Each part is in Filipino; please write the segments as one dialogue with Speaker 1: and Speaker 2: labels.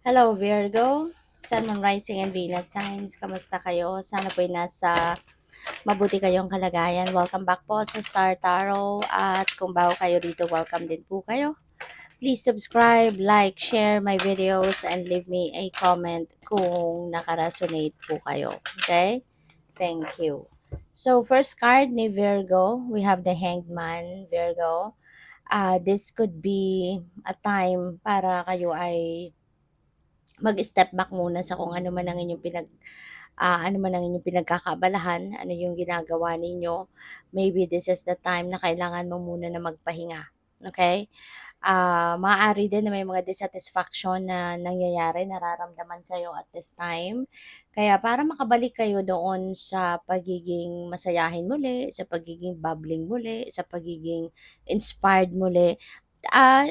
Speaker 1: Hello Virgo, Sun, Moon, Rising, and Venus signs. Kamusta kayo? Sana po'y nasa mabuti kayong kalagayan. Welcome back po sa Star Tarot. At kung bago kayo dito, welcome din po kayo. Please subscribe, like, share my videos, and leave me a comment kung nakaresonate po kayo. Okay? Thank you. So, first card ni Virgo, we have the Hanged Man, Virgo. This could be a time para kayo ay mag-step back muna sa kung ano man ang inyong ano man ang inyong pinagkakaabalahan, ano yung ginagawa ninyo. Maybe this is the time na kailangan mo muna na magpahinga. Okay? Maaari din na may mga dissatisfaction na nangyayari, nararamdaman kayo at this time. Kaya para makabalik kayo doon sa pagiging masayahin muli, sa pagiging bubbling muli, sa pagiging inspired muli,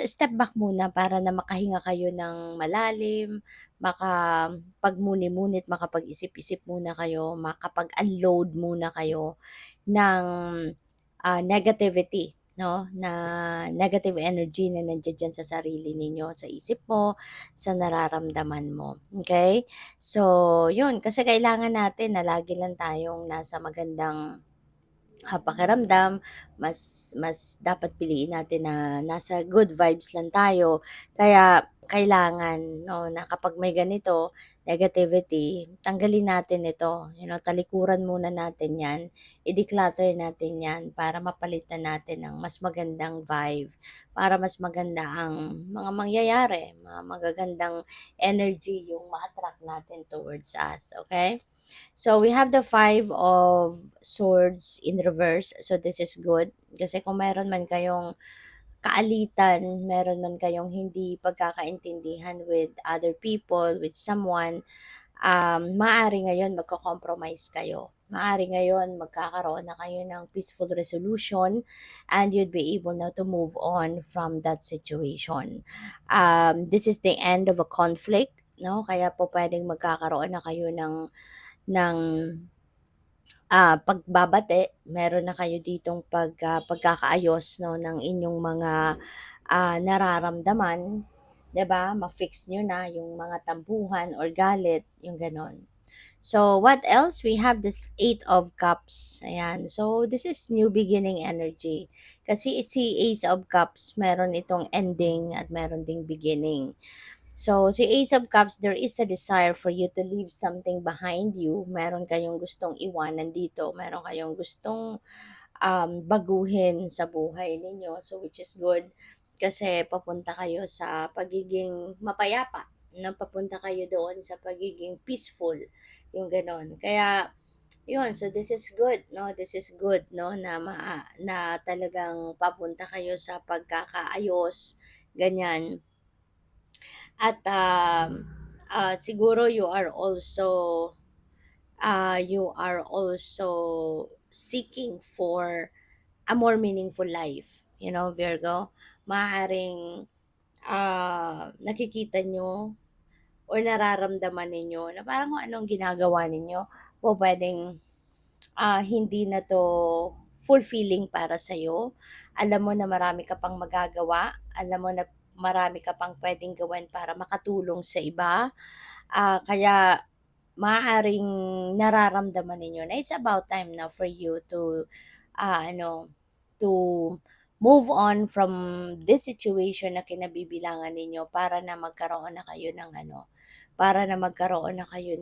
Speaker 1: step back muna para na makahinga kayo ng malalim, makapagmuni-munit, makapag-isip-isip muna kayo, makapag-unload muna kayo ng negativity, no? Na negative energy na nandiyan diyan sa sarili ninyo, sa isip mo, sa nararamdaman mo. Okay? So, yun. Kasi kailangan natin na lagi lang tayong nasa magandang pakiramdam, mas dapat piliin natin na nasa good vibes lang tayo. Kaya kailangan 'no, na kapag may ganito, negativity, tanggalin natin ito, talikuran muna natin 'yan, i-declutter natin 'yan para mapalitan natin ng mas magandang vibe, para mas maganda ang mga mangyayari, mga magagandang energy yung ma-attract natin towards us, okay? So, we have the Five of Swords in reverse. So, this is good. Kasi kung meron man kayong kaalitan, meron man kayong hindi pagkakaintindihan with other people, with someone, maaari ngayon magko-compromise kayo. Maaari ngayon magkakaroon na kayo ng peaceful resolution and you'd be able now to move on from that situation. This is the end of a conflict, no? Kaya po pwedeng magkakaroon na kayo ng pagbabati, meron na kayo ditong pagkakaayos 'no ng inyong mga, nararamdaman, 'di ba? Ma-fix niyo na yung mga tampuhan or galit, yung gano'n. So, what else? We have this Eight of Cups, ayan. So, this is new beginning energy. Kasi si Ace of Cups, meron itong ending at meron ding beginning. So, si Ace of Cups, there is a desire for you to leave something behind you. Meron kayong gustong iwanan dito. Meron kayong gustong baguhin sa buhay ninyo. So, which is good kasi papunta kayo sa pagiging mapayapa. No? Papunta kayo doon sa pagiging peaceful. Yung ganon. Kaya, yun. So, this is good. No? This is good. No? Na talagang papunta kayo sa pagkakaayos. Ganyan at siguro you are also seeking for a more meaningful life. Virgo, maaaring nakikita nyo or nararamdaman ninyo na parang kung anong ginagawa ninyo po pwedeng hindi na to fulfilling para sa'yo. Alam mo na marami ka pang magagawa, alam mo na marami ka pang pwedeng gawin para makatulong sa iba. Kaya maaaring nararamdaman ninyo na it's about time now for you to, to move on from this situation na kinabibilangan ninyo para na magkaroon na kayo ng para na magkaroon na kayo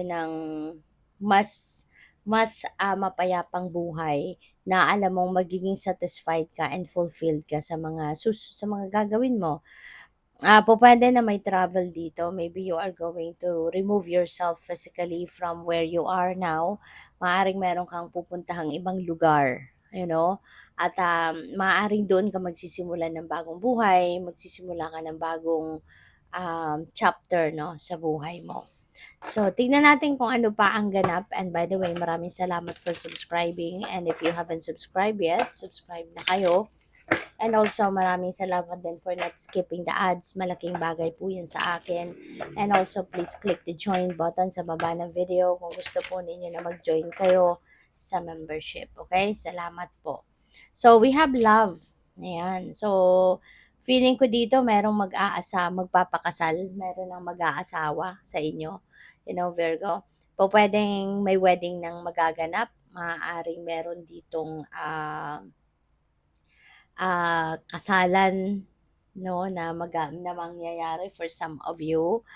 Speaker 1: ng mas mapayapang buhay na alam mong magiging satisfied ka and fulfilled ka sa mga gagawin mo. Pupuwede na may travel dito. Maybe you are going to remove yourself physically from where you are now. Maaaring meron kang pupuntahang ibang lugar, at maaaring doon ka magsisimulan ng bagong buhay, magsisimula ka ng bagong chapter, no, sa buhay mo. So, tingnan natin kung ano pa ang ganap. And by the way, maraming salamat for subscribing. And if you haven't subscribed yet, subscribe na kayo. And also, maraming salamat din for not skipping the ads. Malaking bagay po yun sa akin. And also, please click the join button sa baba ng video kung gusto po ninyo na mag-join kayo sa membership. Okay? Salamat po. So, we have love. Ayan. So, Feeling ko dito merong magpapakasal, meron ng mag-aasawa sa inyo, Virgo. Pupuwedeng may wedding ng magaganap, maaaring meron ditong, kasalan 'no, na mangyayari for some of you.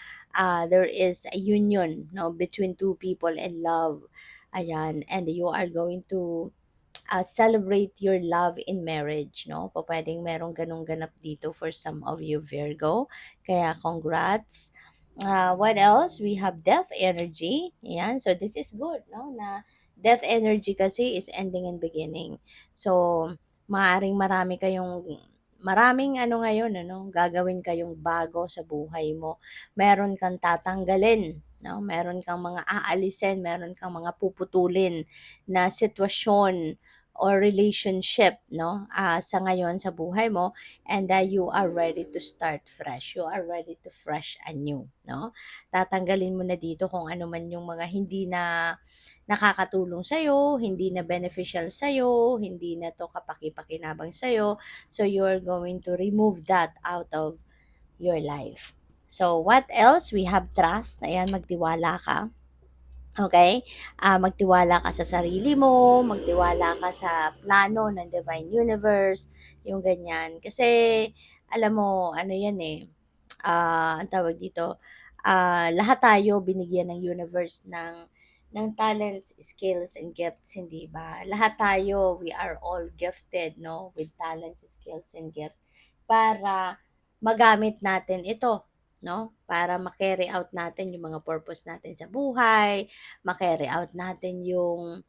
Speaker 1: There is a union 'no, between two people in love, ayan, and you are going to celebrate your love in marriage, 'no? Pupuwedeng merong gano'ng ganap dito for some of you, Virgo. Kaya congrats. What else? We have death energy. Ayan, so this is good, no? Na death energy kasi is ending and beginning. So, maaring maraming ano ngayon, ano, gagawin kayong bago sa buhay mo. Meron kang tatanggalin, no? Meron kang mga aalisin, meron kang mga puputulin na sitwasyon or relationship, no, sa ngayon sa buhay mo, and you are ready to start fresh. You are ready to fresh anew, no? Tatanggalin mo na dito kung ano man yung mga hindi na nakakatulong sa'yo, hindi na beneficial sa'yo, hindi na to kapaki-pakinabang sa'yo. So, you're going to remove that out of your life. So, what else? We have trust. Ayan, magtiwala ka. Okay, magtiwala ka sa sarili mo, magtiwala ka sa plano ng divine universe, yung ganyan. Kasi alam mo ano 'yan, eh, anong tawag dito, lahat tayo binigyan ng universe ng talents, skills, and gifts, hindi ba? Lahat tayo, we are all gifted, 'no, with talents, skills, and gifts para magamit natin ito, 'no? Para ma-carry out natin yung mga purpose natin sa buhay, ma-carry out natin yung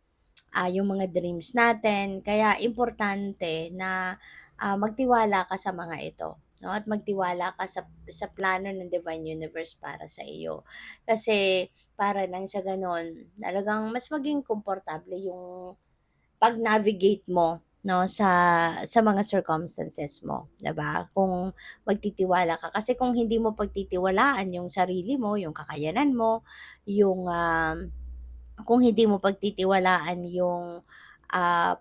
Speaker 1: mga dreams natin. Kaya importante na, magtiwala ka sa mga ito, 'no, at magtiwala ka sa plano ng divine universe para sa iyo. Kasi para nang sa gano'n, talagang mas maging komportable yung pag-navigate mo 'no, sa mga circumstances mo, 'di ba? Kung magtitiwala ka. Kasi kung hindi mo pagtitiwalaan yung sarili mo, yung kakayanan mo, yung, kung hindi mo pagtitiwalaan yung,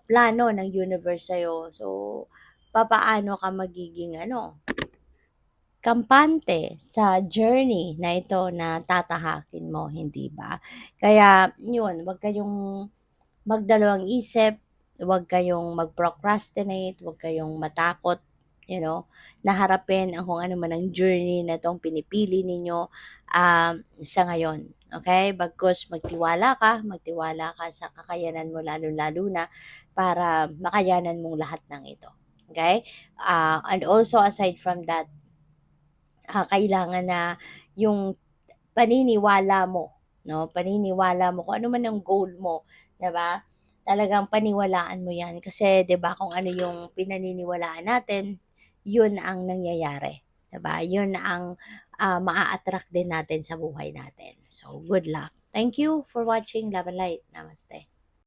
Speaker 1: plano ng universe sa'yo, so papaano ka magiging ano, kampante sa journey na ito na tatahakin mo, hindi ba? Kaya yun, 'wag kayong magdalawang isip, huwag kayong mag-procrastinate, huwag kayong matakot, na harapin ang kung ano man ang journey na 'tong pinipili ninyo, sa ngayon, okay? Bagkus magtiwala ka sa kakayanan mo lalong-lalo na para makayanan mong lahat ng ito, okay? And also aside from that, kailangan na yung paniniwala mo, 'no, paniniwala mo kung ano man ang goal mo, 'di ba? Talagang paniwalaan mo 'yan kasi 'di ba kung ano yung pinaniniwalaan natin, 'yun ang nangyayari, 'di ba? 'Yun ang, maa-attract din natin sa buhay natin. So, good luck. Thank you for watching. Love and light. Namaste.